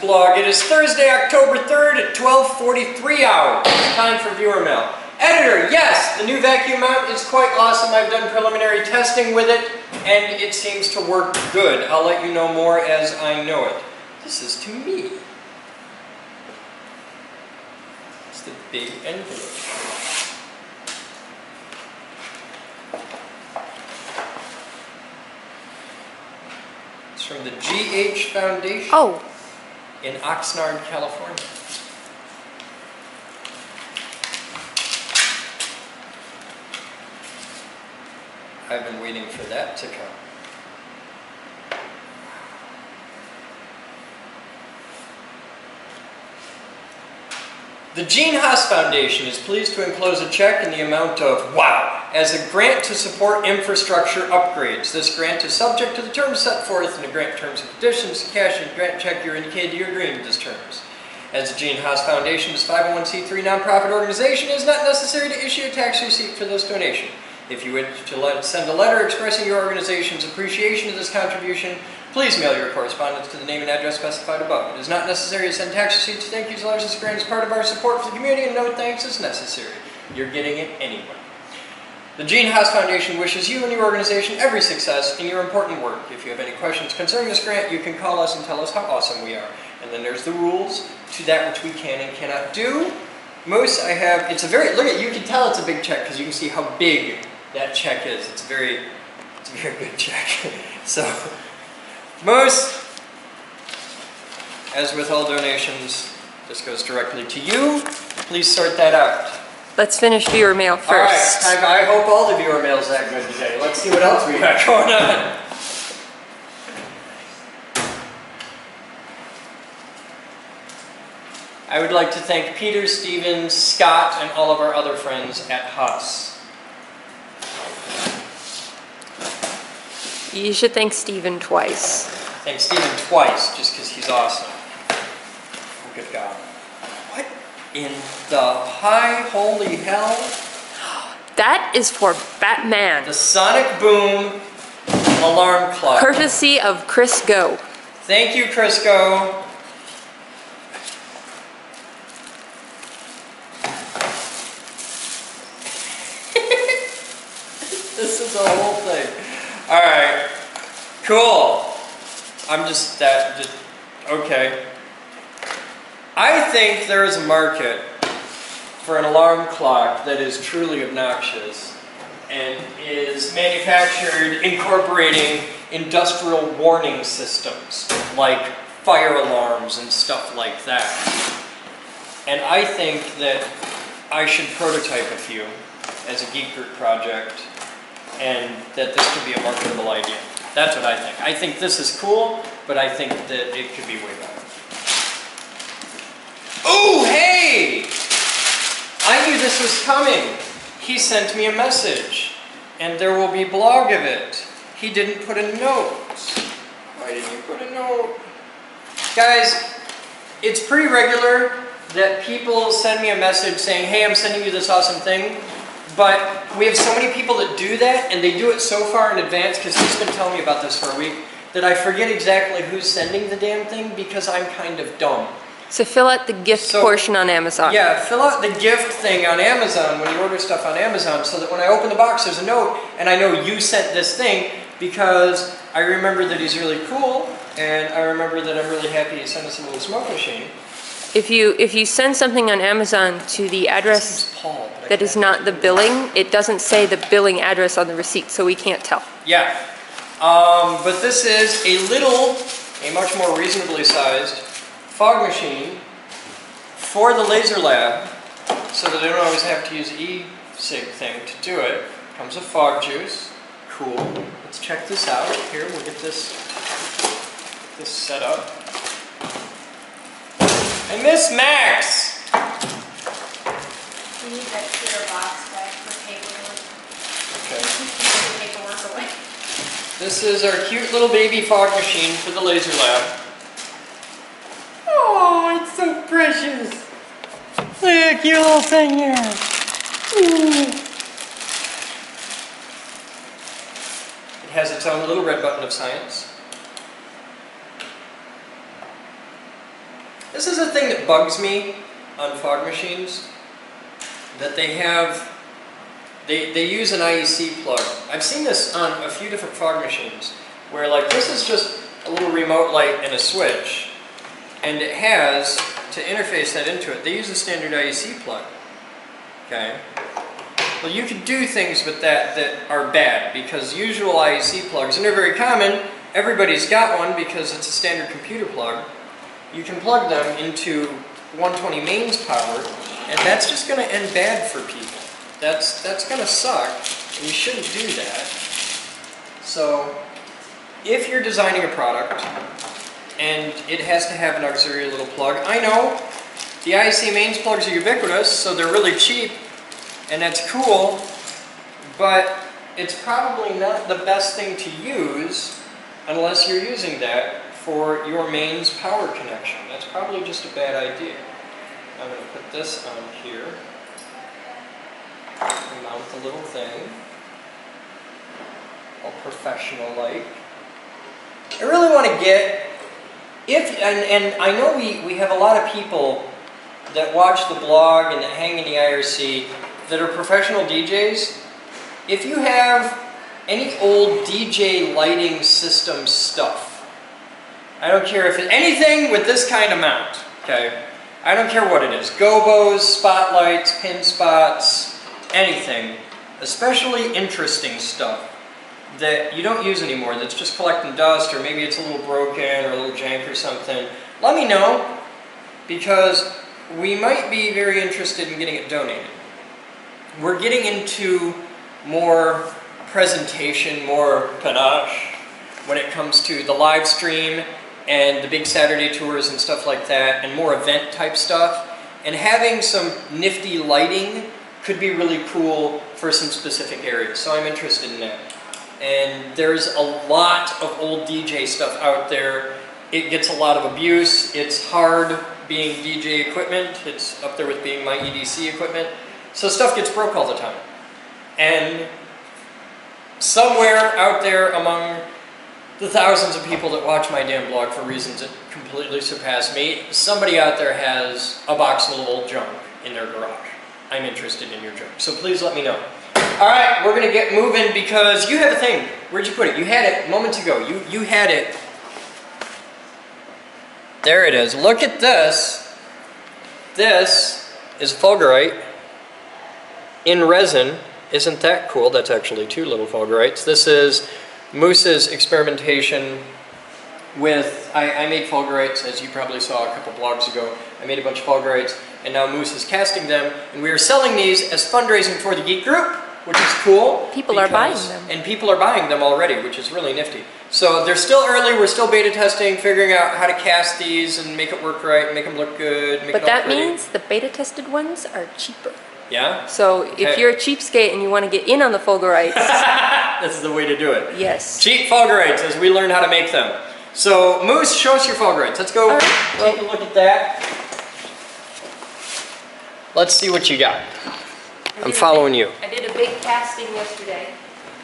blog. It is Thursday, October 3rd at 12:43 hours. Time for viewer mail. Editor, yes, the new vacuum mount is quite awesome. I've done preliminary testing with it, and it seems to work good. I'll let you know more as I know it. This is to me. It's the big envelope. It's from the GH Foundation. Oh. In Oxnard, California. I've been waiting for that to come. The Gene Haas Foundation is pleased to enclose a check in the amount of, wow, as a grant to support infrastructure upgrades. This grant is subject to the terms set forth in the grant terms and conditions. The cash and grant check you're indicated you're agreeing to these terms. As the Gene Haas Foundation is a 501c3 nonprofit organization, it is not necessary to issue a tax receipt for this donation. If you wish to send a letter expressing your organization's appreciation of this contribution, please mail your correspondence to the name and address specified above. It is not necessary to send tax receipts, thank yous, letters, and grants as part of our support for the community, and no thanks is necessary. You're getting it anyway. The Gene Haas Foundation wishes you and your organization every success in your important work. If you have any questions concerning this grant, you can call us and tell us how awesome we are. And then there's the rules to that which we can and cannot do. Moose, I have, it's a very, look at, you can tell it's a big check because you can see how big that check is. It's a very good check. So, Moose, as with all donations, this goes directly to you. Please sort that out. Let's finish viewer mail first. All right, I hope all the viewer mail's that good today. Let's see what else we got going on. I would like to thank Peter, Stevens, Scott, and all of our other friends at Haas. You should thank Steven twice. Thank Steven twice, just because he's awesome. Oh, good God. What in the high holy hell? That is for Batman. The Sonic Boom alarm clock. Courtesy of Chris Go. Thank you, Chris Go. This is the whole thing. Alright, cool. I'm just okay. I think there is a market for an alarm clock that is truly obnoxious and is manufactured incorporating industrial warning systems like fire alarms and stuff like that. And I think that I should prototype a few as a Geek Group project, and that this could be a marketable idea. That's what I think. I think this is cool, but I think that it could be way better. Ooh, hey! I knew this was coming. He sent me a message, and there will be a blog of it. He didn't put a note. Why didn't you put a note? Guys, it's pretty regular that people send me a message saying, hey, I'm sending you this awesome thing. But we have so many people that do that, and they do it so far in advance, because he's been telling me about this for a week, that I forget exactly who's sending the damn thing because I'm kind of dumb. So fill out the gift portion on Amazon. Yeah, fill out the gift thing on Amazon when you order stuff on Amazon, so that when I open the box there's a note, and I know you sent this thing, because I remember that he's really cool, and I remember that I'm really happy he sent us a little smoke machine. If you send something on Amazon to the address that is not the billing, it doesn't say the billing address on the receipt, so we can't tell. Yeah, but this is a much more reasonably sized fog machine for the laser lab, so that I don't always have to use the e-cig thing to do it. Comes with fog juice. Cool. Let's check this out. Here, we'll get this set up. I miss Max! You need that clear box back for paperwork. Okay. Keep the paperwork away. This is our cute little baby fog machine for the laser lab. Oh, it's so precious! Look at that cute little thing here! Ooh. It has its own little red button of science. This is a thing that bugs me on fog machines, that they have, they use an IEC plug. I've seen this on a few different fog machines, where like this is just a little remote light and a switch, and it has, to interface that into it, they use a standard IEC plug. Okay? Well, you can do things with that that are bad, because usual IEC plugs, and they're very common, everybody's got one because it's a standard computer plug. You can plug them into 120 mains power, and that's just going to end bad for people. That's going to suck, and you shouldn't do that. So, if you're designing a product, and it has to have an auxiliary little plug, I know the IEC mains plugs are ubiquitous, so they're really cheap, and that's cool, but it's probably not the best thing to use unless you're using that for your mains power connection. That's probably just a bad idea. I'm going to put this on here and mount the little thing, all professional-like. I really want to get, and I know we have a lot of people that watch the blog and that hang in the IRC that are professional DJs. If you have any old DJ lighting system stuff, I don't care if it's anything with this kind of mount, okay? I don't care what it is. Gobos, spotlights, pin spots, anything, especially interesting stuff that you don't use anymore, that's just collecting dust, or maybe it's a little broken or a little jank or something. Let me know, because we might be very interested in getting it donated. We're getting into more presentation, more panache when it comes to the live stream and the big Saturday tours and stuff like that, and more event type stuff. And having some nifty lighting could be really cool for some specific areas, so I'm interested in that. And there's a lot of old DJ stuff out there. It gets a lot of abuse. It's hard being DJ equipment. It's up there with being my EDC equipment. So stuff gets broke all the time. And somewhere out there among the thousands of people that watch my damn blog for reasons that completely surpass me, somebody out there has a box full of old junk in their garage. I'm interested in your junk, so please let me know. All right, we're gonna get moving because you have a thing. Where'd you put it? You had it moments ago. You had it. There it is. Look at this. This is fulgurite in resin. Isn't that cool? That's actually two little fulgurites. This is Moose's experimentation with, I made fulgurites, as you probably saw a couple blogs ago. I made a bunch of fulgurites, and now Moose is casting them, and we are selling these as fundraising for the Geek Group, which is cool. People are buying them. And people are buying them already, which is really nifty. So they're still early, we're still beta testing, figuring out how to cast these and make it work right, make them look good, make it all But that pretty. means the beta tested ones are cheaper. Yeah? So if you're a cheapskate and you want to get in on the fulgurites, This is the way to do it. yes. Cheap fulgurites as we learn how to make them. So Moose, show us your fulgurites. Let's go take a look at that. Let's see what you got. I'm following you. I did a big casting yesterday,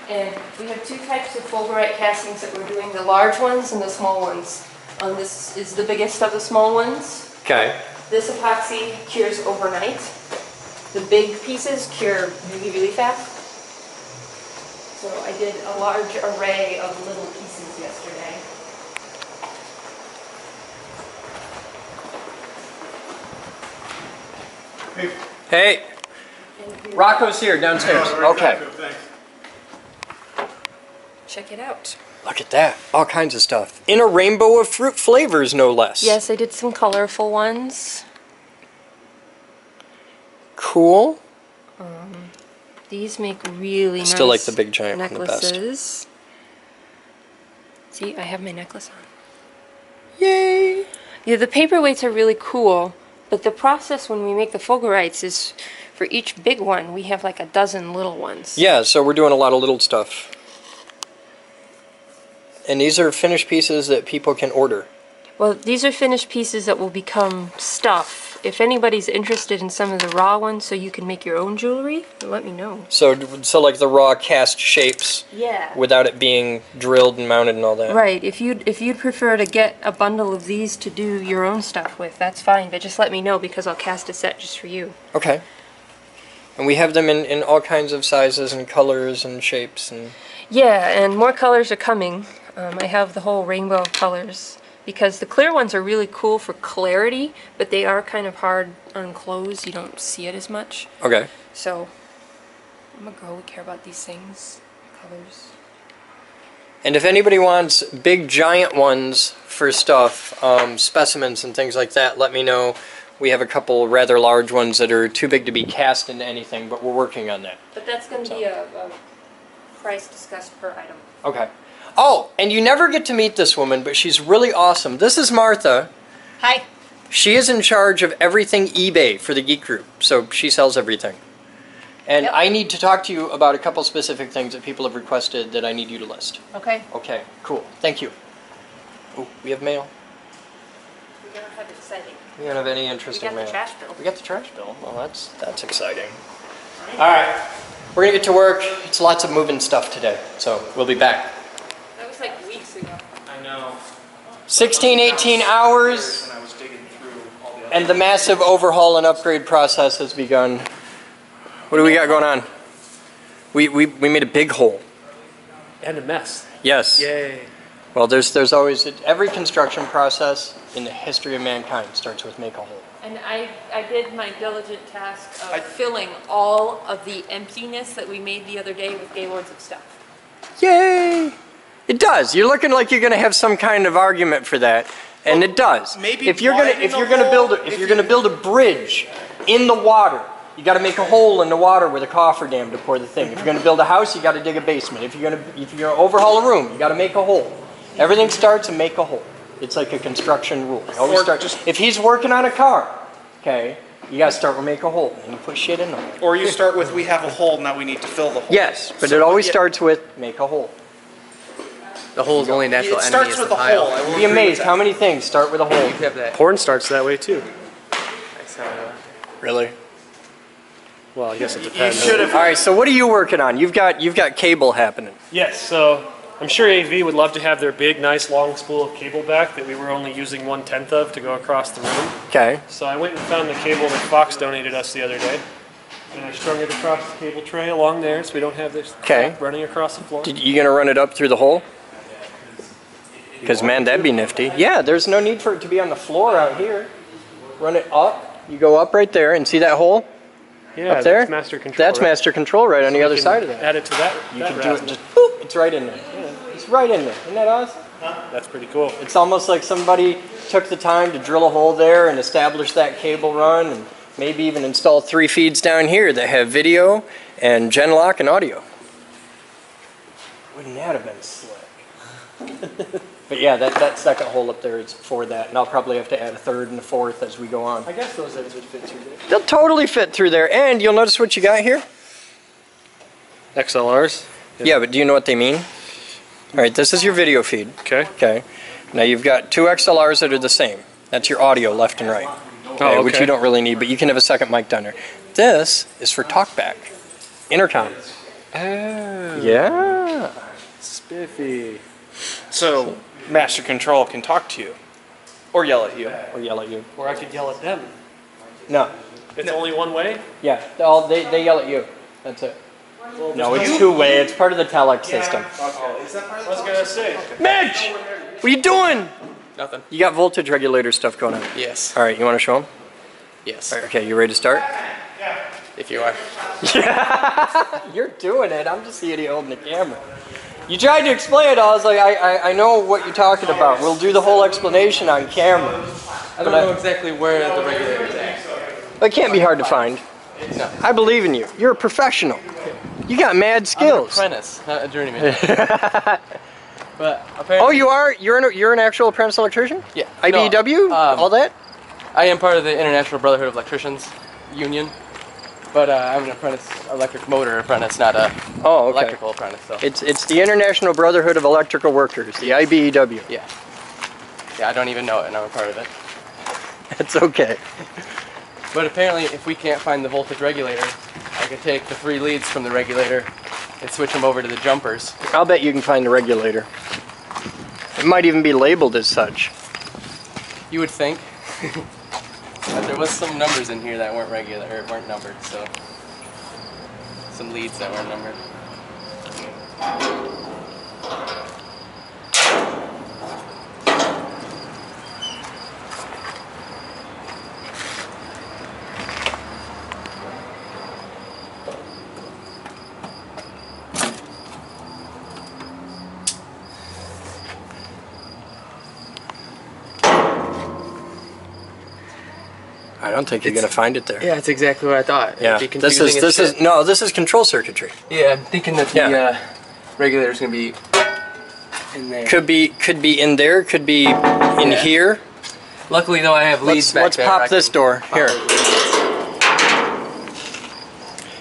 and we have two types of fulgurite castings that we're doing, the large ones and the small ones. This is the biggest of the small ones. Okay. This epoxy cures overnight. The big pieces cure really, really fast. So I did a large array of little pieces yesterday. Hey, Rocco's here downstairs. Okay. Check it out. Look at that. All kinds of stuff. In a rainbow of fruit flavors, no less. Yes, I did some colorful ones. Cool. These make really nice Still like the big giant one the best. necklaces. See, I have my necklace on. Yay! Yeah, the paperweights are really cool, but the process when we make the fulgurites is for each big one, we have like a dozen little ones. Yeah, so we're doing a lot of little stuff. And these are finished pieces that people can order. Well, these are finished pieces that will become stuff if anybody's interested in some of the raw ones so you can make your own jewelry, let me know. So like the raw cast shapes Yeah. without it being drilled and mounted and all that. Right, if you'd prefer to get a bundle of these to do your own stuff with, that's fine, but just let me know because I'll cast a set just for you. Okay. And we have them in all kinds of sizes and colors and shapes and... Yeah, and more colors are coming. I have the whole rainbow of colors because the clear ones are really cool for clarity, but they are kind of hard on clothes. You don't see it as much. Okay. So, I'm a girl, we care about these things, colors. And if anybody wants big giant ones for stuff, specimens and things like that, let me know. We have a couple rather large ones that are too big to be cast into anything, but we're working on that. But that's going to be a price discussed per item. Okay. Oh, and you never get to meet this woman, but she's really awesome. This is Martha. Hi. She is in charge of everything eBay for the Geek Group, so she sells everything. And Yep. I need to talk to you about a couple specific things that people have requested that I need you to list. Okay. Okay, cool. Thank you. Oh, we have mail. We don't have exciting. We don't have any We interesting got mail. the trash bill. We got the trash bill. Well, that's exciting. All right, we're gonna get to work. It's lots of moving stuff today, so we'll be back. That was like weeks ago. I know. 16, 18 hours, And I was digging through all the other. and the massive overhaul and upgrade process has begun. What do we got going on? We made a big hole. And a mess. Yes. Yay. Well, there's always every construction process in the history of mankind starts with make a hole. And I did my diligent task of filling all of the emptiness that we made the other day with Gaylords of stuff. Yay! It does. You're looking like you're going to have some kind of argument for that, and it does. maybe if you're widen the hole, build a bridge in the water, you got to make a hole in the water with a coffer dam to pour the thing. If you're going to build a house, you got to dig a basement. If you're going to overhaul a room, you got to make a hole. Everything starts and make a hole. It's like a construction rule. You always start. If he's working on a car, okay, you got to start with make a hole, and you put shit in there. Or you start with, we have a hole, now we need to fill the hole. Yes, but it always starts with make a hole. The hole is only natural It enemy starts is with the the pile. hole. I will You'd be agree with amazed that. how many things start with a hole. You have that. Porn starts that way too. Really? Well, I guess it You depends. should have. All right, so what are you working on? You've got cable happening. Yes, so I'm sure AV would love to have their big, nice, long spool of cable back that we were only using 1/10 of to go across the room. Okay. So I went and found the cable that Fox donated us the other day, and I strung it across the cable tray along there, so we don't have this Okay. running across the floor. You gonna run it up through the hole? Because man, that'd be nifty. Yeah, there's no need for it to be on the floor out here. Run it up. You go up right there and see that hole Yeah, up there? that's master control. That's right? master control right on the We other can side of that. Add it to that. You that can do raft. it just boop. It's right in there. It's right in there. Isn't that awesome? That's pretty cool. It's almost like somebody took the time to drill a hole there and establish that cable run and maybe even install 3 feeds down here that have video and Genlock and audio. Wouldn't that have been slick? But yeah, that second hole up there is for that, and I'll probably have to add a third and a fourth as we go on. I guess those ends would fit through there. They'll totally fit through there, and you'll notice what you got here? XLRs. Yeah, but do you know what they mean? All right, this is your video feed. Okay. Okay. Now you've got 2 XLRs that are the same. That's your audio left and right. Okay, Oh, which okay. you don't really need, but you can have a second mic down there. This is for talkback. Intercom. Oh, Yeah. spiffy. So, master control can talk to you. Or yell at you. Or yell at you. Or I could yell at them. No. It's only one way? Yeah. They yell at you. That's it. Well, No, it's 2-way. It's part of the telex system. I was gonna say. Mitch! What are you doing? Nothing. You got voltage regulator stuff going on. Yes. All right, you want to show them? Yes. Okay, you ready to start? If you are. You're doing it. I'm just the idiot holding the camera. You tried to explain it. I was like, I know what you're talking about. We'll do the whole explanation on camera. I don't know exactly where the regulator is at. It can't be hard to find. No. I believe in you. You're a professional. You got mad I'm an skills. apprentice, not a journeyman. But apparently, Oh, you are? You're an actual apprentice electrician? yeah. IBEW? No, All that? I am part of the International Brotherhood of Electricians Union, but I'm an apprentice, electric motor apprentice, not a Oh, okay. electrical apprentice. So It's the International Brotherhood of Electrical Workers, the IBEW. yeah, I don't even know it, and I'm a part of it. That's okay. But apparently, if we can't find the voltage regulator, I could take the 3 leads from the regulator and switch them over to the jumpers. I'll bet you can find the regulator. It might even be labeled as such. You would think. But there was some numbers in here that weren't regular, or weren't numbered, so. Some leads that weren't numbered. I don't think you're going to find it there. Yeah, that's exactly what I thought. Yeah, It'd be this confusing as is shit. no, this is control circuitry. Yeah, I'm thinking that the Yeah. regulator's gonna be in there. Could be in there, could be in here. Luckily, though, I have leads back Let's there. pop I this can door pop here. those leads.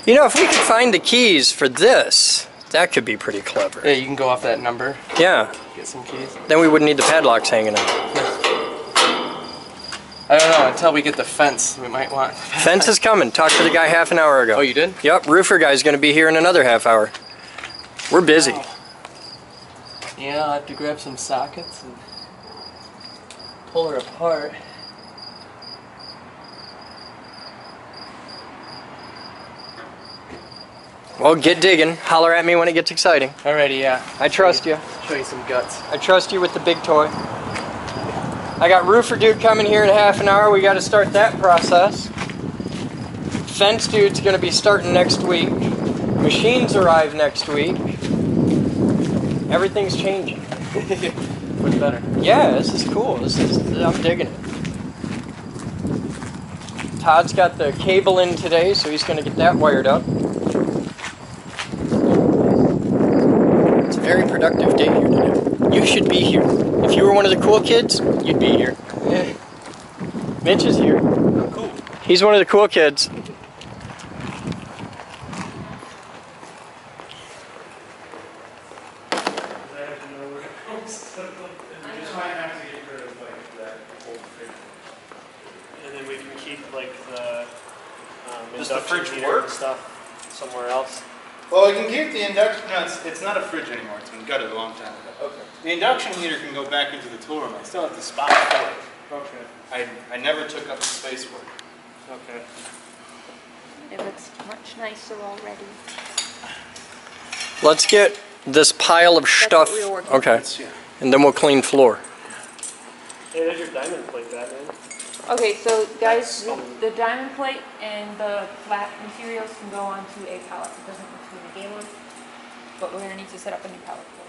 You know, if we could find the keys for this, that could be pretty clever. Yeah, you can go off that number, Yeah, get some keys. then we wouldn't need the padlocks hanging on. I don't know, until we get the fence, we might want. Fence is coming. Talked to the guy half an hour ago. Oh, you did? Yep, roofer guy's going to be here in another half hour. We're busy. Yeah, I'll have to grab some sockets and pull her apart. Well, get digging. Holler at me when it gets exciting. Alrighty, yeah. I trust you. Show you some guts. I trust you with the big toy. I got roofer dude coming here in half an hour. We got to start that process. Fence dude's going to be starting next week. Machines arrive next week. Everything's changing. Much better. Yeah, this is cool. I'm digging it. Todd's got the cable in today, so he's going to get that wired up. It's a very productive day here today. You should be here. If you were one of the cool kids, you'd be here. Yeah. Mitch is here. Cool. He's one of the cool kids. And then we can keep like the Does the induction fridge heater work? and stuff somewhere else. Well, we can keep the induction, no, it's not a fridge anymore, it's been gutted a long time ago. Okay. The induction heater can go back into the tool room, I still have the spot for it. Okay. I never took up the space for it. Okay. It looks much nicer already. Let's get this pile of stuff. what we were working Okay. Yeah. And then we'll clean floor. Hey, there's your diamond plate, Batman. Okay, so guys, the diamond plate and the flat materials can go onto a pallet. It doesn't have to be in a gallon, but we're gonna need to set up a new pallet plate.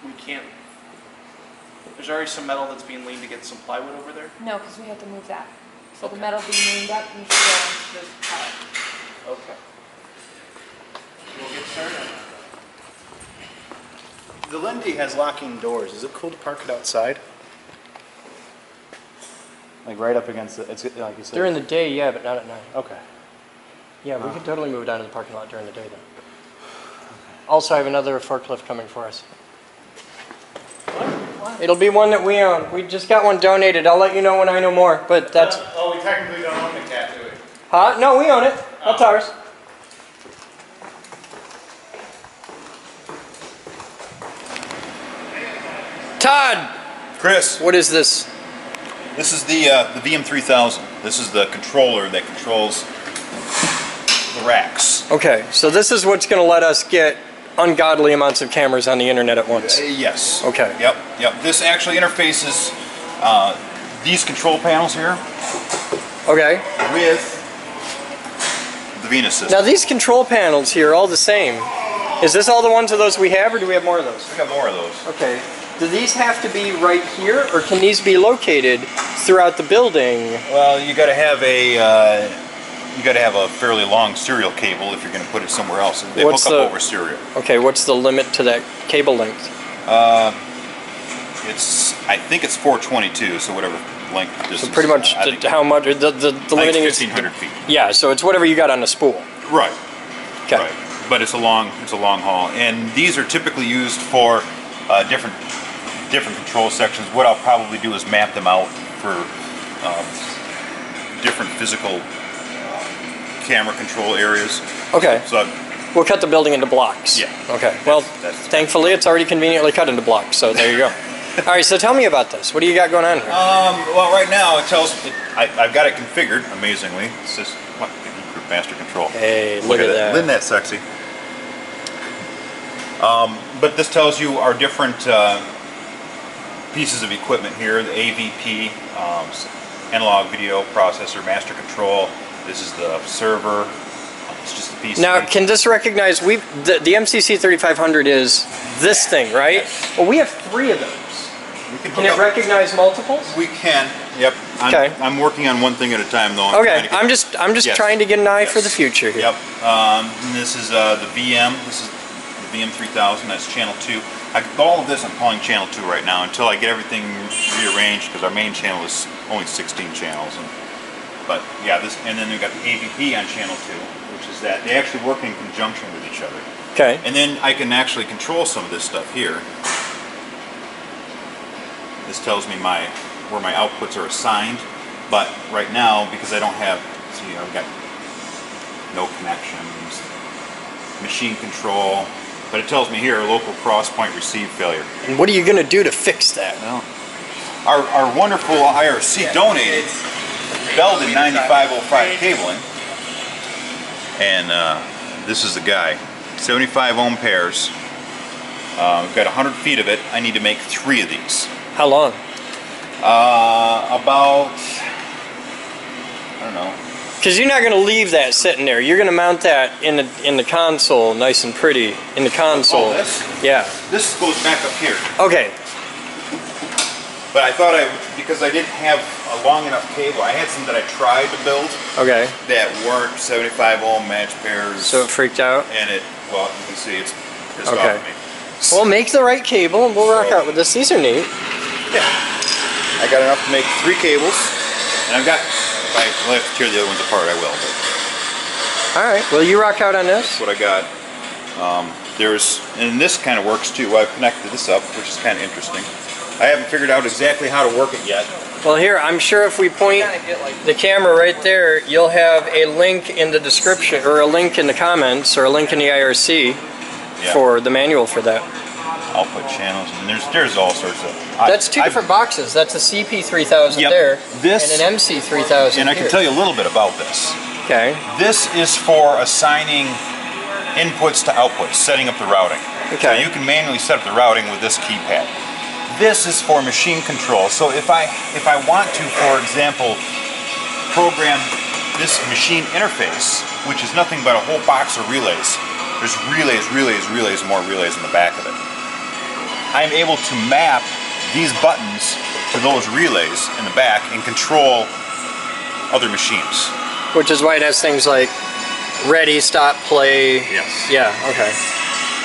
We can't. There's already some metal that's being leaned to get some plywood over there. No, because we have to move that. So the Okay. metal being leaned up needs to go onto this pallet. Okay. We'll get started on that. The Lindy has locking doors, is it cool to park it outside? Like right up against it, it's like you said. During the day, yeah, but not at night. Okay. Yeah, we could totally move down to the parking lot during the day though. Also, I have another forklift coming for us. What? It'll be one that we own. We just got one donated. I'll let you know when I know more, but that's... Oh, we technically don't own the cat, do we? Huh? No, we own it. That's ours. Todd! Chris, What is this? this is the VM3000. This is the controller that controls the racks. Okay, so this is what's going to let us get ungodly amounts of cameras on the internet at once. Yes. Okay. Yep. This actually interfaces these control panels here Okay. with the Venus system. Now these control panels here are all the same. Is this all the ones of those we have, or do we have more of those? We got more of those. Okay. Do these have to be right here, or can these be located throughout the building? Well, you got to have a fairly long serial cable if you're going to put it somewhere else. They What's hook up the- over serial. Okay, what's the limit to that cable length? I think it's 422, so whatever length distance. So pretty much I think how much, the like limiting is... 1,500 feet. Yeah, so it's whatever you got on the spool. Right. Okay. Right. But it's a long haul, and these are typically used for different control sections. What I'll probably do is map them out for different physical camera control areas. Okay. So We'll cut the building into blocks. Yeah. Okay. Well, That's thankfully it's already conveniently cut into blocks, so there you go. All right, so tell me about this. What do you got going on here? well, right now it tells. I've got it configured amazingly. It says what, group master control. Hey, look at that. Isn't that sexy? But this tells you our different pieces of equipment here: the AVP, analog video processor, master control. This is the server. It's just a piece. Now, can this recognize the MCC 3500 is this thing, right? Yes. Well, we have 3 of those. Can it recognize multiples? We can. Yep. Okay. I'm working on one thing at a time, though. Okay. I'm just Yes. trying to get an eye for the future here. Yep. This is the VM. This is the VM 3000. That's channel 2. All of this I'm calling channel 2 right now until I get everything rearranged, because our main channel is only 16 channels. But yeah, this, and then we've got the AVP on channel 2, which is that they actually work in conjunction with each other. Okay. And then I can actually control some of this stuff here. This tells me where my outputs are assigned, but right now, because I don't have, see, I've got no connections, machine control, but it tells me here, local cross point receive failure. And what are you going to do to fix that? Well, our wonderful IRC donated Boden 9505 cabling, and this is the guy, 75 ohm pairs. We've got 100 feet of it. I need to make 3 of these. How long? About, I don't know. Because you're not going to leave that sitting there. You're going to mount that in the console, nice and pretty, in the console. Oh, this? Yeah. This goes back up here. Okay. But I thought because I didn't have a long enough cable, I had some that I tried to build Okay. that weren't 75 ohm match pairs. So it freaked out? And well, you can see it's pissed off Okay. at me. Well, make the right cable and we'll rock out with this. These are neat. Yeah. I got enough to make 3 cables, and I've got, if I have to tear the other ones apart, I will. But All right. Well, you rock out on this. that's what I got. And this kind of works too. I've connected this up, which is kind of interesting. I haven't figured out exactly how to work it yet. Well, here, I'm sure if we point the camera right there, you'll have a link in the description, or a link in the comments, or a link in the IRC for the manual for that. Output channels, and there's all sorts of. That's 2 different boxes. That's a CP3000 there, This, and an MC3000 and I can tell you a little bit about this. Okay. This is for assigning inputs to outputs, setting up the routing. Okay. So you can manually set up the routing with this keypad. This is for machine control. So if I want to, for example, program this machine interface, which is nothing but a whole box of relays. There's relays, and more relays in the back of it. I'm able to map these buttons to those relays in the back and control other machines. Which is why it has things like ready, stop, play. Yes. Yeah, okay.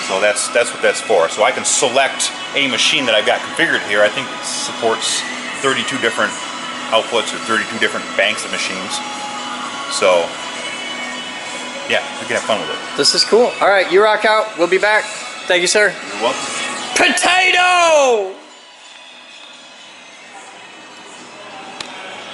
So that's what that's for. So I can select a machine that I've got configured here. I think it supports 32 different outputs or 32 different banks of machines. So yeah, we can have fun with it. This is cool. All right, you rock out. We'll be back. Thank you, sir. You're welcome. Potato!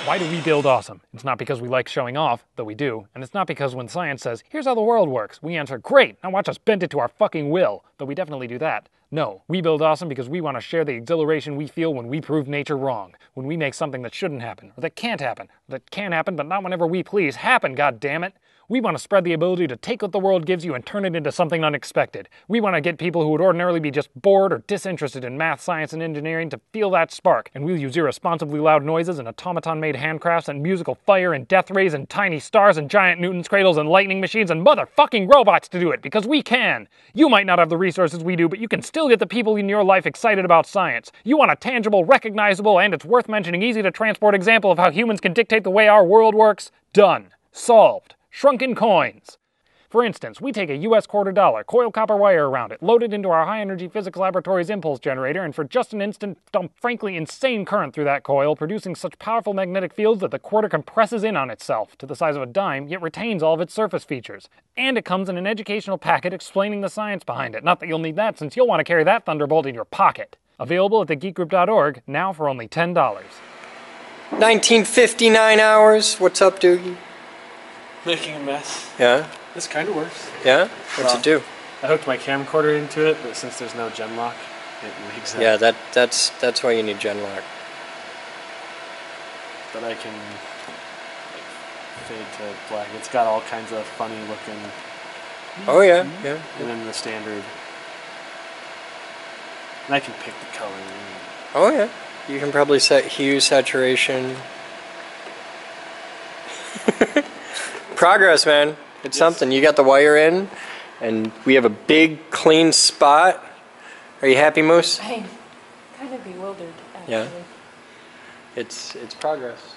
Why do we build awesome? It's not because we like showing off, though we do, and it's not because when science says, here's how the world works, we answer, great, now watch us bend it to our fucking will, though we definitely do that. No, we build awesome because we want to share the exhilaration we feel when we prove nature wrong, when we make something that shouldn't happen, or that can't happen, or that can happen but not whenever we please happen, goddammit. We want to spread the ability to take what the world gives you and turn it into something unexpected. We want to get people who would ordinarily be just bored or disinterested in math, science, and engineering to feel that spark. And we'll use irresponsibly loud noises and automaton-made handcrafts and musical fire and death rays and tiny stars and giant Newton's cradles and lightning machines and motherfucking robots to do it, because we can. You might not have the resources we do, but you can still get the people in your life excited about science. You want a tangible, recognizable, and it's worth mentioning easy-to-transport example of how humans can dictate the way our world works? Done. Solved. Shrunken coins. For instance, we take a US $quarter, coil copper wire around it, load it into our high-energy physics laboratory's impulse generator, and for just an instant dump frankly insane current through that coil, producing such powerful magnetic fields that the quarter compresses in on itself to the size of a dime, yet retains all of its surface features. And it comes in an educational packet explaining the science behind it. Not that you'll need that, since you'll want to carry that thunderbolt in your pocket. Available at thegeekgroup.org, now for only $10. 1959 hours. What's up, Doogie? Making a mess. Yeah? This kind of works. Yeah? What's it do? I hooked my camcorder into it, but since there's no Genlock, it makes that. Yeah, that's why you need Genlock. But I can fade to black. It's got all kinds of funny looking. Oh yeah, yeah. And then the standard. And I can pick the color. Oh yeah. You can probably set hue, saturation. Progress, man. It's something. You got the wire in, and we have a big, clean spot. Are you happy, Moose? I'm kind of bewildered, actually. Yeah. It's progress.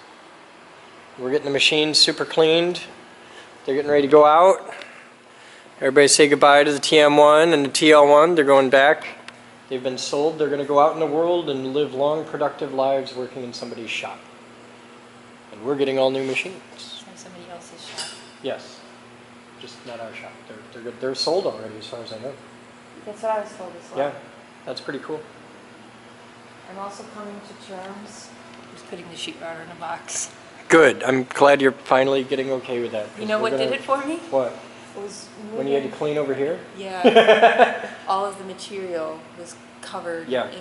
We're getting the machines super cleaned. They're getting ready to go out. Everybody say goodbye to the TM1 and the TL1. They're going back. They've been sold. They're going to go out in the world and live long, productive lives working in somebody's shop. And we're getting all new machines. So somebody else's shop. Yes. Just not our shop. They're sold already as far as I know. That's what I was told as well. Yeah. That's pretty cool. I'm also coming to terms. Just putting the sheet router in a box. Good. I'm glad you're finally getting okay with that. You know what did it for me? What? It was When you had to clean over here? Yeah. All of the material was covered Yeah. in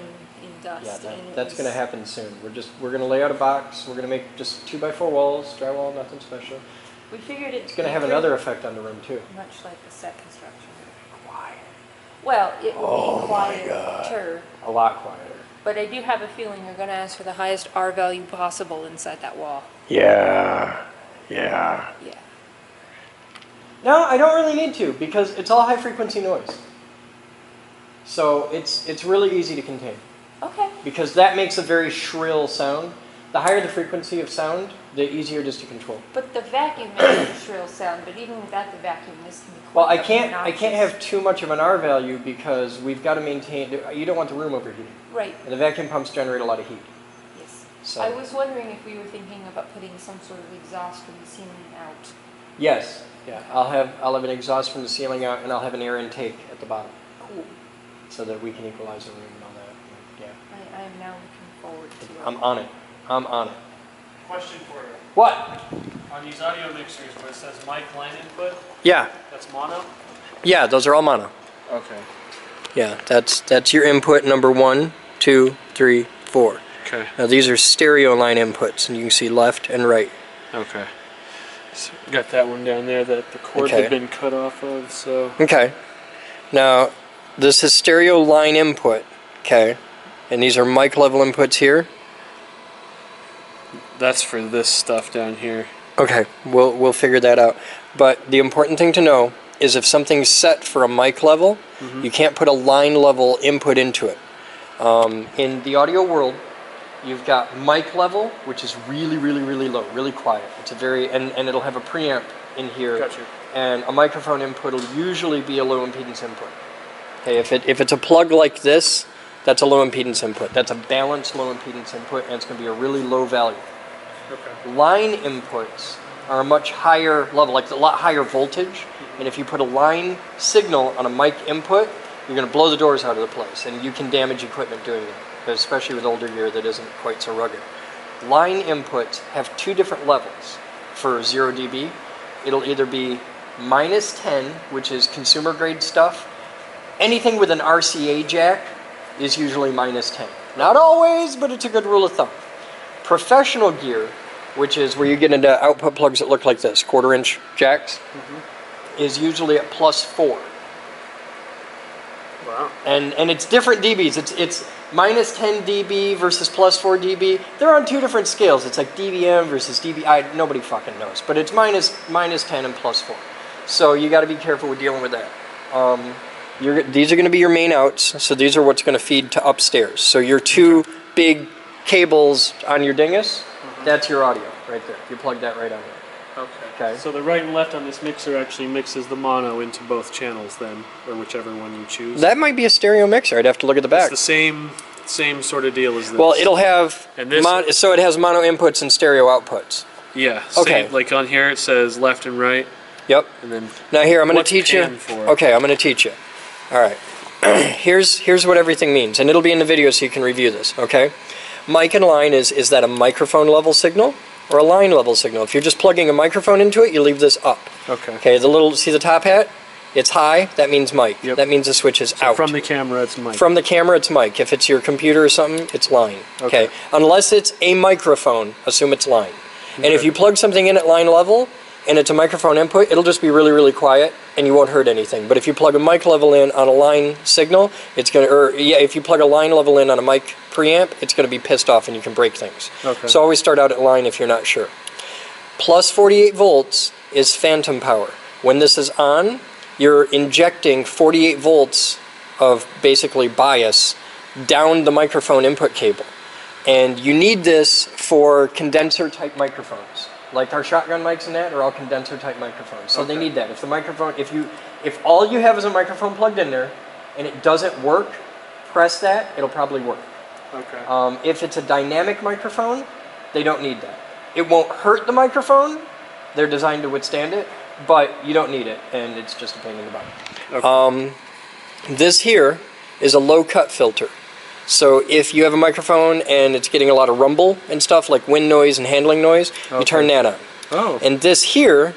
dust. Yeah, and that's going to happen soon. We're going to lay out a box. We're going to make just 2x4 walls, drywall, nothing special. We figured it's going to have another effect on the room too. much like the set construction. Quiet. Well, it will be quieter. A lot quieter. But I do have a feeling you're going to ask for the highest R value possible inside that wall. Yeah. Yeah. No, I don't really need to because it's all high frequency noise. So it's really easy to contain. Okay. Because that makes a very shrill sound. The higher the frequency of sound, the easier it is to control. But the vacuum makes a shrill sound, but even without the vacuum, this can be quite Well, I can't obnoxious. have too much of an R value because we've got to maintain. You don't want the room overheating. Right. And the vacuum pumps generate a lot of heat. Yes. So. I was wondering if we were thinking about putting some sort of exhaust from the ceiling out. Yes. Yeah. I'll have an exhaust from the ceiling out, and I'll have an air intake at the bottom. Cool. So that we can equalize the room and all that. Yeah. I am now looking forward to it. I'm on it. I'm on it. Question for you. What? On these audio mixers where it says mic line input, Yeah. that's mono? Yeah. Those are all mono. Okay. Yeah. That's your input number 1, 2, 3, 4. Okay. Now these are stereo line inputs, and you can see left and right. Okay. So got that one down there that the cord Okay. had been cut off of, so. Okay. Now, this is stereo line input, okay? And these are mic level inputs here. That's for this stuff down here. Okay, we'll figure that out. But the important thing to know is if something's set for a mic level, you can't put a line level input into it. In the audio world, you've got mic level, which is really, really, really low, really quiet. It's a very, and it'll have a preamp in here. Gotcha. And a microphone input will usually be a low impedance input. Okay, if it's a plug like this, that's a low impedance input. That's a balanced low impedance input, and it's going to be a really low value. Okay. Line inputs are a much higher level, like a lot higher voltage. And if you put a line signal on a mic input, you're going to blow the doors out of the place, and you can damage equipment doing that, especially with older gear that isn't quite so rugged. Line inputs have 2 different levels for 0 dB. It'll either be -10, which is consumer grade stuff. Anything with an RCA jack is usually -10. Not always, but it's a good rule of thumb. Professional gear, which is where you get into output plugs that look like this, 1/4-inch jacks, is usually at +4. Wow. And it's different dBs. It's -10 dB versus +4 dB. They're on 2 different scales. It's like dBm versus dBi. Nobody fucking knows. But it's -10 and +4. So you got to be careful with dealing with that. These are going to be your main outs. So these are what's going to feed to upstairs. So your 2 big cables on your dingus, that's your audio right there. You plug that right on there. Okay. So the right and left on this mixer actually mixes the mono into both channels then, or whichever one you choose. That might be a stereo mixer. I'd have to look at the back. It's the same sort of deal as this. Well, it'll have And this- so it has mono inputs and stereo outputs. Yeah. Okay. Same, like on here it says left and right. Yep. And then Now here I'm going to what's teach you. pan for? Okay, I'm going to teach you. All right. Here's what everything means, and it'll be in the video so you can review this. Okay. mic and line is that a microphone level signal or a line level signal? If you're just plugging a microphone into it, you leave this up. Okay. Okay, the little, see the top hat? It's high, that means mic. Yep. That means the switch is out. From the camera, it's mic. From the camera, it's mic. If it's your computer or something, it's line. Okay. Unless it's a microphone, assume it's line. And if you plug something in at line level and it's a microphone input, it'll just be really, really quiet and you won't hurt anything. But if you plug a mic level in on a line signal, it's going to, or yeah, if you plug a line level in on a mic preamp, it's going to be pissed off and you can break things. Okay. So always start out at line if you're not sure. Plus 48 volts is phantom power. When this is on, you're injecting 48 volts of basically bias down the microphone input cable. And you need this for condenser type microphones. Like our shotgun mics and that are all condenser type microphones. So they need that. If the microphone, if all you have is a microphone plugged in there and it doesn't work, press that, it'll probably work. Okay. If it's a dynamic microphone, they don't need that. It won't hurt the microphone. They're designed to withstand it. But you don't need it, and it's just a pain in the butt. Okay. This here is a low cut filter. So if you have a microphone and it's getting a lot of rumble and stuff, like wind noise and handling noise, you turn that on. Oh. And this here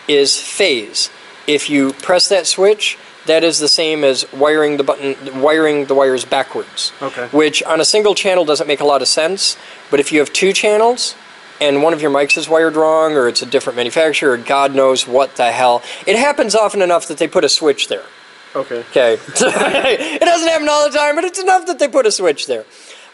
is phase. If you press that switch, that is the same as wiring the wires backwards. Okay. Which on a single channel doesn't make a lot of sense, but if you have two channels, and one of your mics is wired wrong, or it's a different manufacturer, or God knows what the hell. It happens often enough that they put a switch there. Okay. Okay. It doesn't happen all the time, but it's enough that they put a switch there.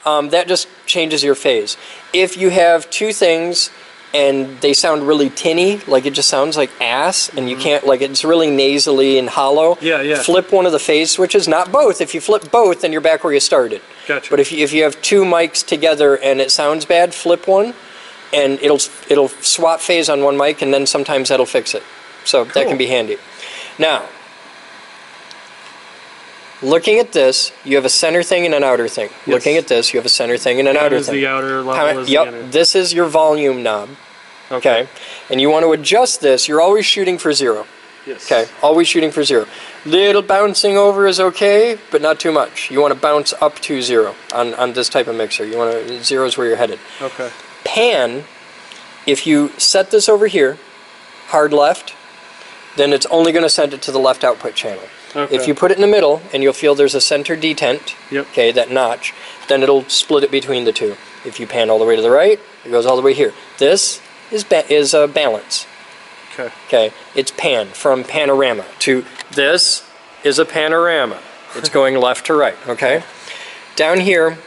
That just changes your phase. If you have two things and they sound really tinny, like it just sounds like ass, and you can't, like it's really nasally and hollow, flip one of the phase switches, not both. If you flip both, then you're back where you started. Gotcha. But if you have two mics together and it sounds bad, flip one. And it'll swap phase on one mic, and then sometimes that'll fix it. So that can be handy. Now, looking at this, you have a center thing and an outer thing. Yes. Looking at this, you have a center thing and an outer thing. The outer level is the inner. This is your volume knob. Okay. And you want to adjust this. You're always shooting for 0. Yes. Okay. Always shooting for 0. Little bouncing over is okay, but not too much. You want to bounce up to 0 on this type of mixer. You want to 0 is where you're headed. Okay. Pan, if you set this over here, hard left, then it's only going to send it to the left output channel. Okay. If you put it in the middle, and you'll feel there's a center detent, okay, that notch, then it'll split it between the two. If you pan all the way to the right, it goes all the way here. This is balance. Okay. Okay, it's pan, from panorama to this is a panorama. It's going left to right, okay? Down here,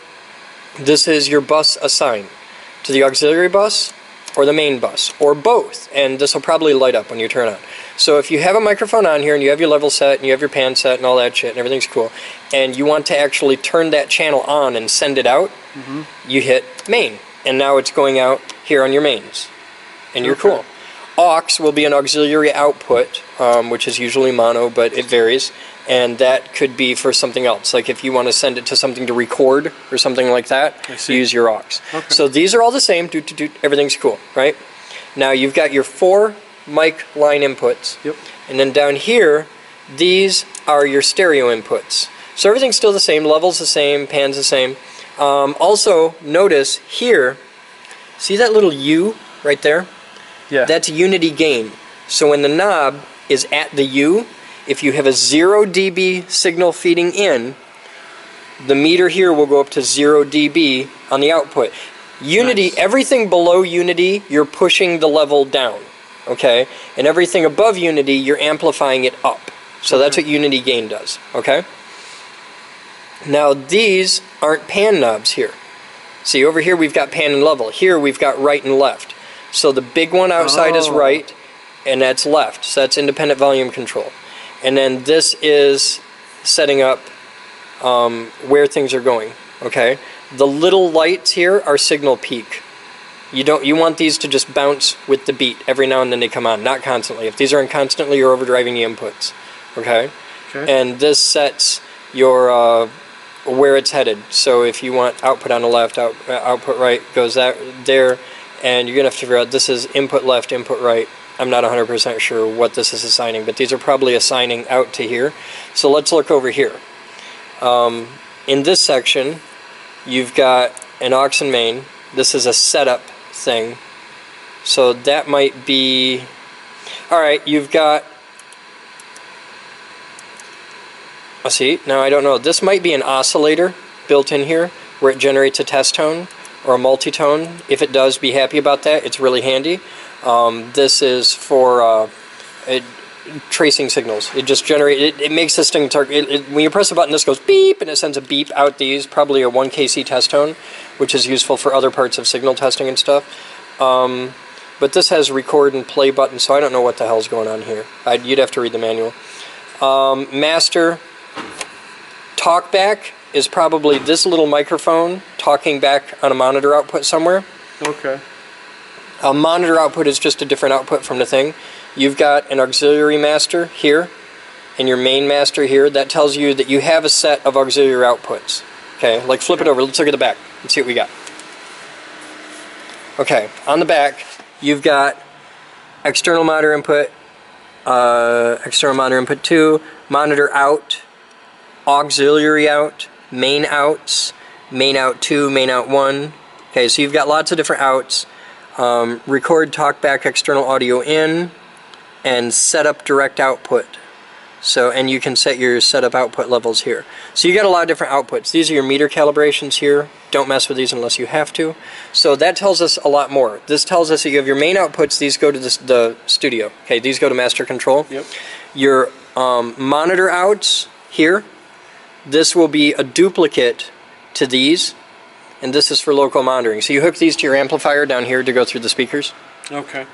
this is your bus assigned to the auxiliary bus or the main bus, or both, and this will probably light up when you turn on. So if you have a microphone on here and you have your level set and you have your pan set and all that shit and everything's cool, and you want to actually turn that channel on and send it out, you hit main, and now it's going out here on your mains, and you're cool. Aux will be an auxiliary output, which is usually mono, but it varies, and that could be for something else. Like if you want to send it to something to record or something like that, use your aux. Okay. So these are all the same, everything's cool, right? Now you've got your 4 mic line inputs, and then down here, these are your stereo inputs. So everything's still the same, level's the same, pan's the same. Also, notice here, see that little U right there? Yeah. That's unity gain. So when the knob is at the U, if you have a 0 dB signal feeding in, the meter here will go up to 0 dB on the output. Unity, everything below unity, you're pushing the level down, okay? And everything above unity, you're amplifying it up. So that's what unity gain does, okay? Now these aren't pan knobs here. See, over here we've got pan and level. Here we've got right and left. So the big one outside is right, and that's left. So that's independent volume control. And then this is setting up where things are going, okay? The little lights here are signal peak. You want these to just bounce with the beat. Every now and then they come on, not constantly. If these are on constantly, you're overdriving the inputs, okay? And this sets your where it's headed. So if you want output on the left, output right, goes there, and you're going to have to figure out this is input left, input right. I'm not 100% sure what this is assigning, but these are probably assigning out to here. So let's look over here. In this section, you've got an aux and main. This is a setup thing. So that might be... Alright, you've got... Let's see, now I don't know. This might be an oscillator built in here where it generates a test tone or a multi-tone. If it does, be happy about that. It's really handy. This is for tracing signals. It just generates, it makes this thing, when you press a button, this goes beep, and it sends a beep out these, probably a 1 kc test tone, which is useful for other parts of signal testing and stuff. But this has record and play buttons, so I don't know what the hell's going on here. You'd have to read the manual. Master talkback is probably this little microphone talking back on a monitor output somewhere. Okay. A monitor output is just a different output from the thing. You've got an auxiliary master here and your main master here. That tells you that you have a set of auxiliary outputs. Okay, like flip it over. Let's look at the back. Let's see what we got. Okay, on the back, you've got external monitor input, external monitor input 2, monitor out, auxiliary out, main outs, main out 2, main out 1. Okay, so you've got lots of different outs. Record talkback external audio in, and setup direct output. So, and you can set your setup output levels here. So you got a lot of different outputs. These are your meter calibrations here. Don't mess with these unless you have to. So that tells us a lot more. This tells us that you have your main outputs. These go to the studio. Okay, these go to master control. Yep. Your monitor outs here. This will be a duplicate to these. And this is for local monitoring. So you hook these to your amplifier down here to go through the speakers. Okay.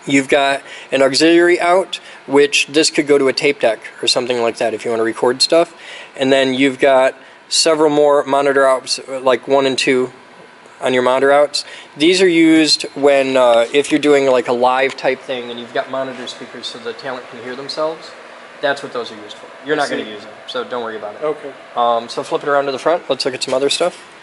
You've got an auxiliary out, which this could go to a tape deck or something like that if you want to record stuff. And then you've got several more monitor outs, like 1 and 2 on your monitor outs. These are used when, if you're doing like a live type thing and you've got monitor speakers so the talent can hear themselves. That's what those are used for. You're not going to use them, so don't worry about it. Okay. So flip it around to the front. Let's look at some other stuff.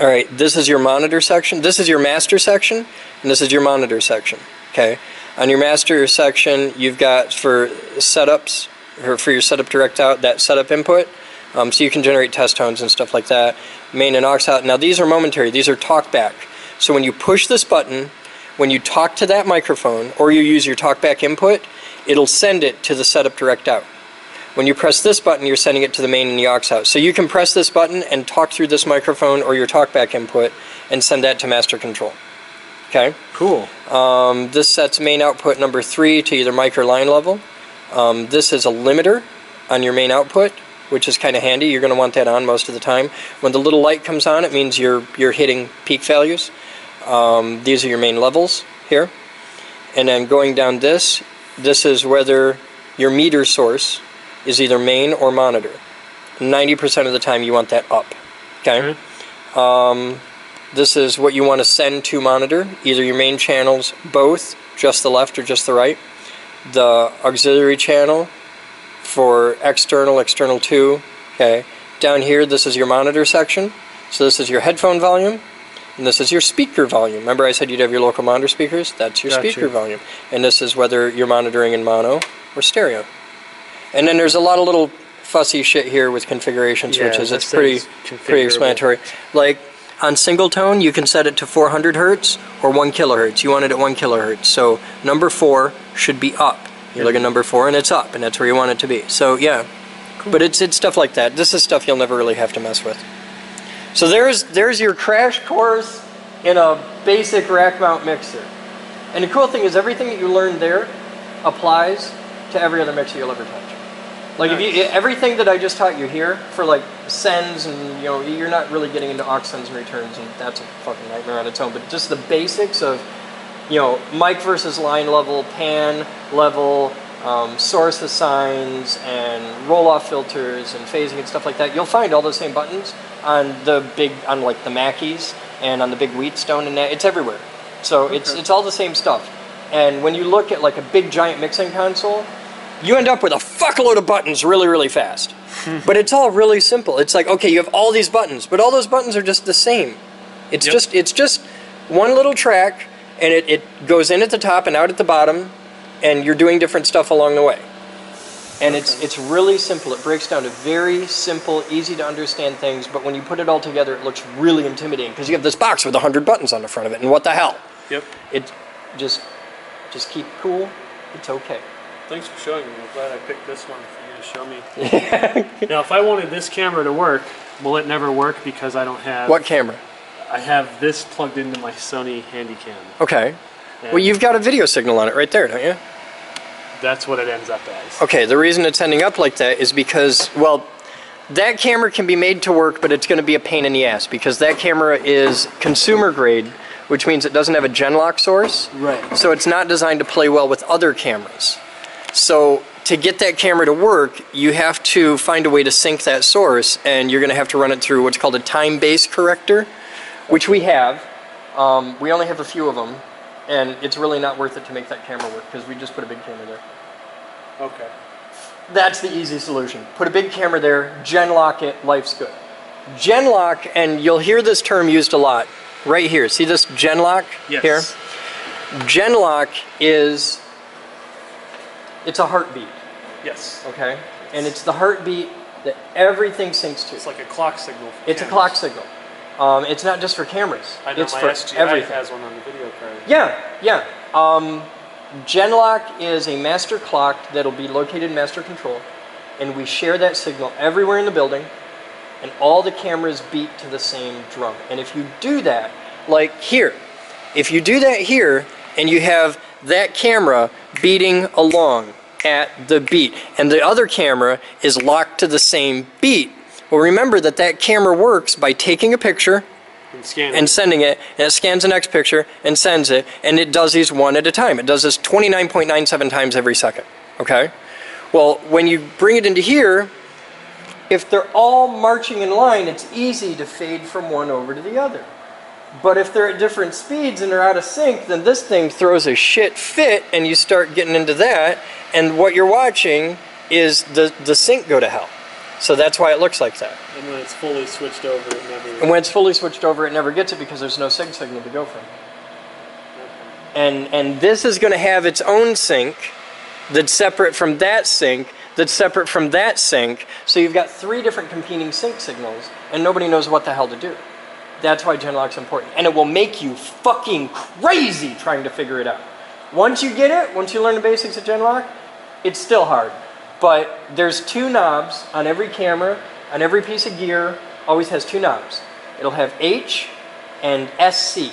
Alright, this is your monitor section. This is your master section, and this is your monitor section. Okay. On your master section, you've got for setups, or for your setup direct out, that setup input. So you can generate test tones and stuff like that. Main and aux out. Now these are momentary. These are talkback. So when you push this button, when you talk to that microphone, or you use your talkback input, it'll send it to the setup direct out. When you press this button, you're sending it to the main and the aux out. So you can press this button and talk through this microphone or your talkback input and send that to master control. Okay? Cool. This sets main output number 3 to either mic or line level. This is a limiter on your main output, which is kind of handy. You're going to want that on most of the time. When the little light comes on, it means you're hitting peak values. These are your main levels here. And then going down this is whether your meter source is either main or monitor. 90% of the time you want that up. Okay? This is what you want to send to monitor, either your main channels, both, just the left or just the right. The auxiliary channel for external 2. Okay? Down here, this is your monitor section. So this is your headphone volume, and this is your speaker volume. Remember I said you'd have your local monitor speakers? That's your speaker volume. And this is whether you're monitoring in mono or stereo. And then there's a lot of little fussy shit here with configuration switches. It's pretty explanatory. Like on single tone, you can set it to 400 hertz or 1 kilohertz. You want it at 1 kilohertz. So number 4 should be up. You look at number 4 and it's up, and that's where you want it to be. So yeah, cool. But it's stuff like that. This is stuff you'll never really have to mess with. So there's your crash course in a basic rack mount mixer. And the cool thing is everything that you learned there applies to every other mixer you'll ever touch. Like if you, everything that I just taught you here for like sends and you're not really getting into aux sends and returns, and that's a fucking nightmare on its own. But just the basics of mic versus line level, pan level, source assigns, and roll-off filters and phasing and stuff like that. You'll find all the same buttons on like the Mackeys and on the big Wheatstone, and that it's everywhere. So it's all the same stuff. And when you look at like a big giant mixing console, you end up with a fuckload of buttons really, really fast. But it's all really simple. It's like, okay, you have all these buttons, but all those buttons are just the same. It's just one little track, and it goes in at the top and out at the bottom, and you're doing different stuff along the way. And it's really simple. It breaks down to very simple, easy to understand things, but when you put it all together, it looks really intimidating because you have this box with 100 buttons on the front of it, and what the hell? Yep. It just keep cool. It's okay. Thanks for showing me. I'm glad I picked this one for you to show me. Now, if I wanted this camera to work, will it never work because I don't have... What camera? I have this plugged into my Sony Handycam. Okay. And Well, you've got a video signal on it right there, don't you? that's what it ends up as. Okay, the reason it's ending up like that is because, well, that camera can be made to work, but it's going to be a pain in the ass because that camera is consumer grade, which means it doesn't have a Genlock source. Right. So it's not designed to play well with other cameras. So to get that camera to work, you have to find a way to sync that source, and you're going to have to run it through what's called a time-based corrector, which we have. We only have a few of them, and it's really not worth it to make that camera work because we just put a big camera there. Okay. That's the easy solution. Put a big camera there, Genlock it, life's good. Genlock, and you'll hear this term used a lot, right here. See this Genlock Yes. here? Genlock is, it's a heartbeat, Yes. okay? And it's the heartbeat that everything syncs to. It's like a clock signal. For It's a cameras. clock signal. It's not just for cameras. I know it's my for SGI everything. has one on the video card. Yeah. Genlock is a master clock that'll be located in master control, and we share that signal everywhere in the building, and all the cameras beat to the same drum. And if you do that, like here, if you do that here, and you have that camera beating along at the beat, and the other camera is locked to the same beat, well, remember that that camera works by taking a picture And scan and it. sending it, and it scans the next picture and sends it, and it does these one at a time. It does this 29.97 times every second, okay? Well, when you bring it into here, if they're all marching in line, it's easy to fade from one over to the other. But if they're at different speeds and they're out of sync, then this thing throws a shit fit, and you start getting into that, and what you're watching is the sync go to hell. So that's why it looks like that. And when it's fully switched over, it never... And when it's fully switched over, it never gets it because there's no sync signal to go from. And this is going to have its own sync that's separate from that sync, that's separate from that sync. So you've got 3 different competing sync signals, and nobody knows what the hell to do. That's why Genlock's important. And it will make you fucking crazy trying to figure it out. Once you get it, once you learn the basics of Genlock, it's still hard. But there's 2 knobs on every camera, on every piece of gear, always has 2 knobs. It'll have H and SC.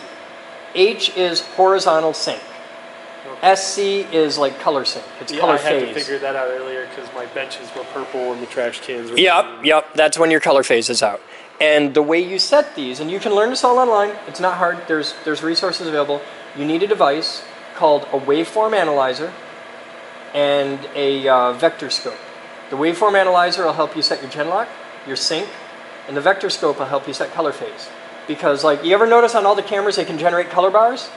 H is horizontal sync. SC is like color sync. It's color I had phase. to figure that out earlier because my benches were purple and the trash cans were... Yep, that's when your color phase is out. And the way you set these, and you can learn this all online, it's not hard, there's resources available. You need a device called a waveform analyzer and a vector scope. The waveform analyzer will help you set your Genlock, your sync, and the vector scope will help you set color phase. Because like, you ever notice on all the cameras they can generate color bars?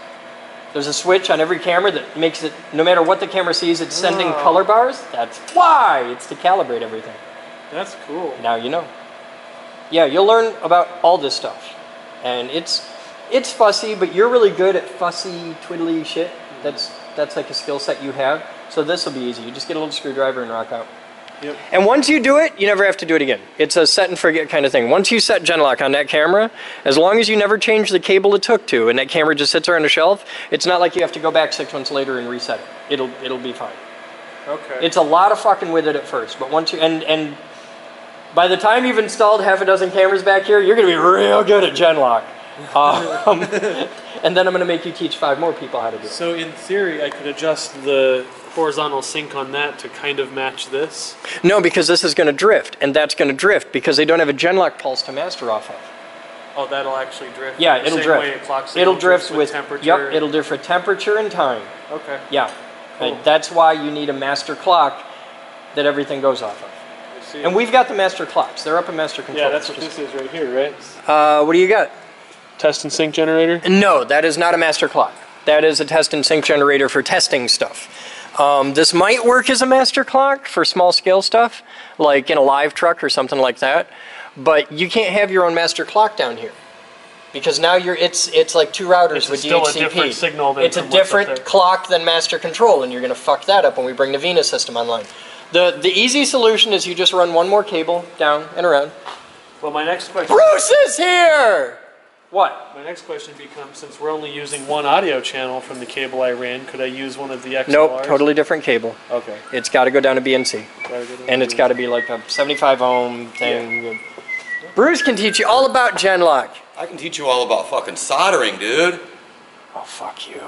There's a switch on every camera that makes it, no matter what the camera sees, it's sending color bars. That's why, it's to calibrate everything. That's cool. Now you know. Yeah, you'll learn about all this stuff. And it's fussy, but you're really good at fussy, twiddly shit. That's like a skill set you have. So this will be easy. You just get a little screwdriver and rock out. Yep. And once you do it, you never have to do it again. It's a set and forget kind of thing. Once you set Genlock on that camera, as long as you never change the cable it took to, and that camera just sits there on a shelf, it's not like you have to go back 6 months later and reset it. It'll be fine. Okay. It's a lot of fucking with it at first, but once you, and by the time you've installed half a dozen cameras back here, you're going to be real good at Genlock. And then I'm going to make you teach 5 more people how to do it. So in theory, I could adjust the horizontal sync on that to kind of match this? No, because this is going to drift, and that's going to drift because they don't have a Genlock pulse to master off of. Oh, that'll actually drift? Yeah, the it'll same drift. Way a clock signal It'll drift drifts with temperature? Yep, it'll drift with temperature and time. Okay. Yeah. Cool. And that's why you need a master clock that everything goes off of. I see. And we've got the master clocks. They're up in master control. Yeah, that's what this is right here, right? What do you got? Test and sync generator? No, that is not a master clock. That is a test and sync generator for testing stuff. This might work as a master clock for small scale stuff, like in a live truck or something like that. But you can't have your own master clock down here. Because now it's like 2 routers It's with still DHCP. a different signal than it's a from what's up different there. clock than master control, and you're going to fuck that up when we bring the Venus system online. The easy solution is you just run one more cable down and around. Well, my next question. Bruce is here! What? My next question becomes, since we're only using one audio channel from the cable I ran, could I use one of the XLRs? Nope, totally different cable. Okay. It's got to go down to BNC. And it's got to be like a 75 ohm thing. Yeah. Bruce can teach you all about Genlock. I can teach you all about fucking soldering, dude. Oh, fuck you.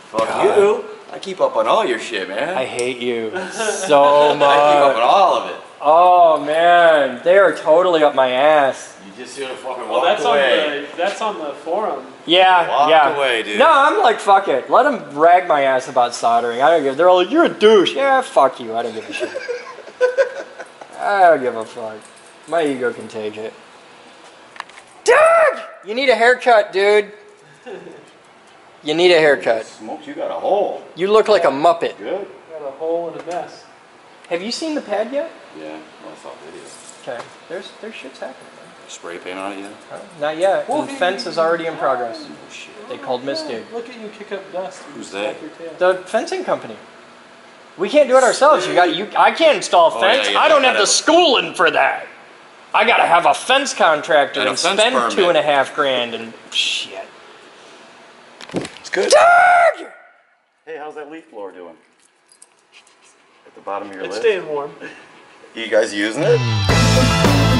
Fuck you. I keep up on all your shit, man. I hate you so much. I keep up on all of it. Oh, man. They are totally up my ass. You just should have fucking Well, walked away. that's on the forum. Yeah, Walked away, dude. No, I'm like, fuck it. Let them rag my ass about soldering. I don't give. They're all like, you're a douche. Yeah, fuck you. I don't give a shit. I don't give a fuck. My ego can take it. Doug! You need a haircut, dude. You need a haircut. Smokes, you got a hole. You look like a Muppet. Good. Got a hole and a mess. Have you seen the pad yet? Yeah, well, I saw videos. Okay. There's shit's happening. Spray paint on it yet? Not yet. Well, The fence is already in progress. Oh, shit. They called Misty. Look at you kick up dust. You Who's smack that? your tail. The fencing company. We can't do it ourselves. I can't install a Oh, fence. yeah, I don't have gotta the schooling for that. I gotta have a fence contractor And a and fence spend permit. $2.5 grand and shit. It's good. Doug! Hey, how's that leaf blower doing? At the bottom of your It's list? staying warm. You guys using it?